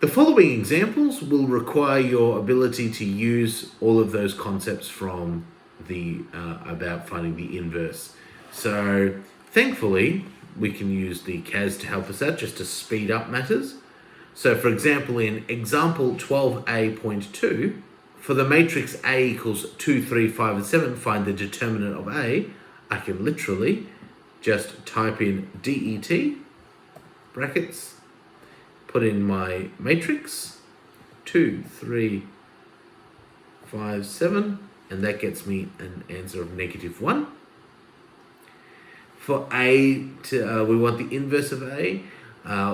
The following examples will require your ability to use all of those concepts from the about finding the inverse. So thankfully, we can use the CAS to help us out just to speed up matters. So for example, in example 12a.2, for the matrix A equals 2, 3, 5, and 7, find the determinant of A, I can literally just type in DET, brackets, put in my matrix, 2, 3, 5, 7, and that gets me an answer of -1. For A, we want the inverse of A.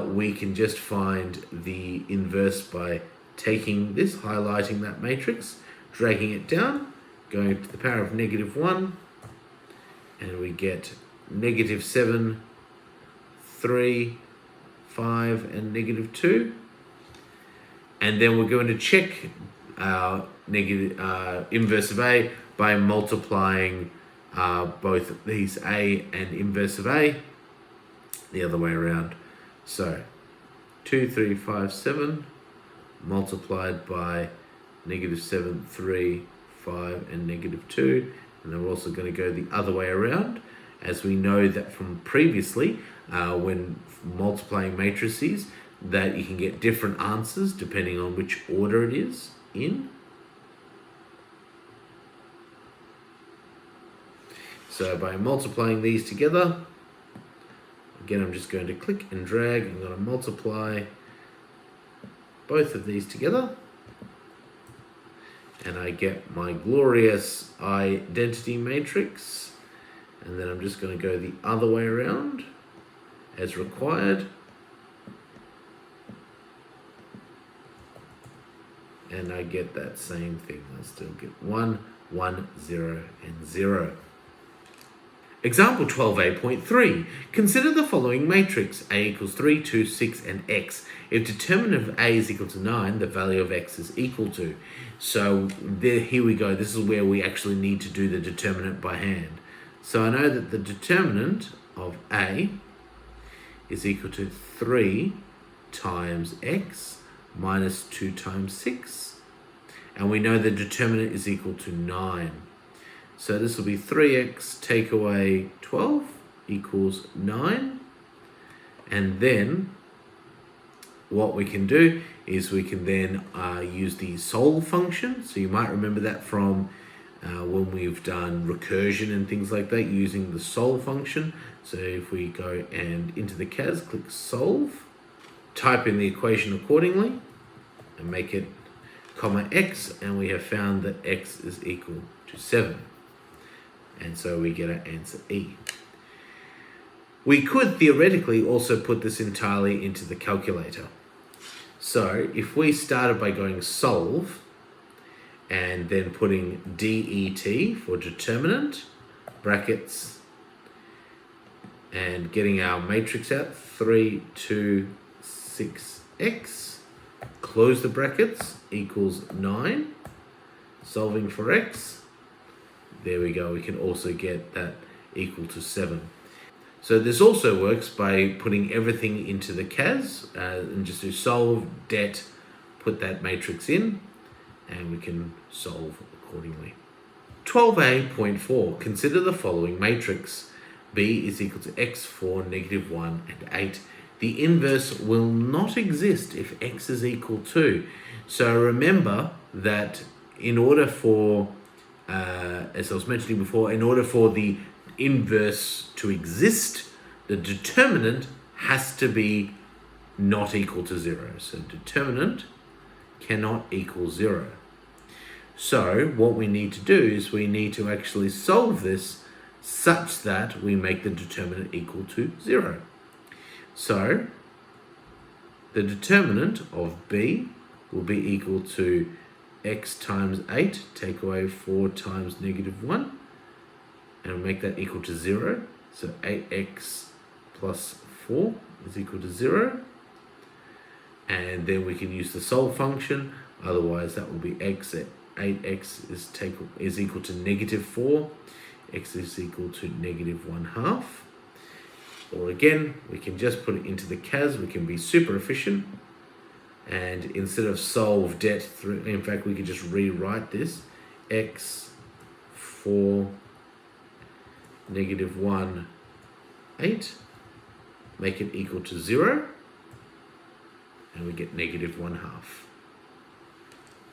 We can just find the inverse by taking this, highlighting that matrix, dragging it down, going to the power of -1, and we get -7, 3, 5, and -2. And then we're going to check our inverse of A by multiplying both these A and inverse of A the other way around. So 2, 3, 5, 7 multiplied by -7, 3, 5, and -2. And then we're also going to go the other way around, as we know that from previously, when multiplying matrices, that you can get different answers depending on which order it is in. So by multiplying these together, again, I'm just going to click and drag. I'm going to multiply both of these together, and I get my glorious identity matrix. And then I'm just going to go the other way around as required. And I get that same thing. I still get 1, 1, 0, and 0. Example 12a.3. Consider the following matrix. A equals 3, 2, 6, and x. If determinant of A is equal to 9, the value of x is equal to. So here we go. This is where we actually need to do the determinant by hand. So I know that the determinant of A is equal to 3 times x minus 2 times 6. And we know the determinant is equal to 9. So this will be 3x take away 12 equals 9. And then what we can do is we can then use the solve function. So you might remember that from when we've done recursion and things like that, using the solve function. So if we go and into the CAS, click solve, type in the equation accordingly, and make it comma x, and we have found that x is equal to 7. And so we get our answer E. We could theoretically also put this entirely into the calculator. So if we started by going solve, and then putting DET for determinant, brackets, and getting our matrix out, 3, 2, 6, x, close the brackets, equals 9, solving for x, there we go, we can also get that equal to 7. So this also works by putting everything into the CAS, and just do solve, det, put that matrix in, and we can solve accordingly. 12a.4. Consider the following matrix. B is equal to x for -1 and 8. The inverse will not exist if x is equal to. So remember that in order for, as I was mentioning before, in order for the inverse to exist, the determinant has to be not equal to 0. So determinant cannot equal 0. So what we need to do is we need to actually solve this such that we make the determinant equal to 0. So the determinant of B will be equal to x times 8, take away 4 times -1, and make that equal to 0. So 8x plus 4 is equal to 0. And then we can use the solve function, otherwise that will be x at 8x is equal to -4, x is equal to -1/2. Or again, we can just put it into the CAS, we can be super efficient. And instead of solve det through, in fact, we could just rewrite this. X 4, negative 1, 8. Make it equal to 0. And we get negative 1/2.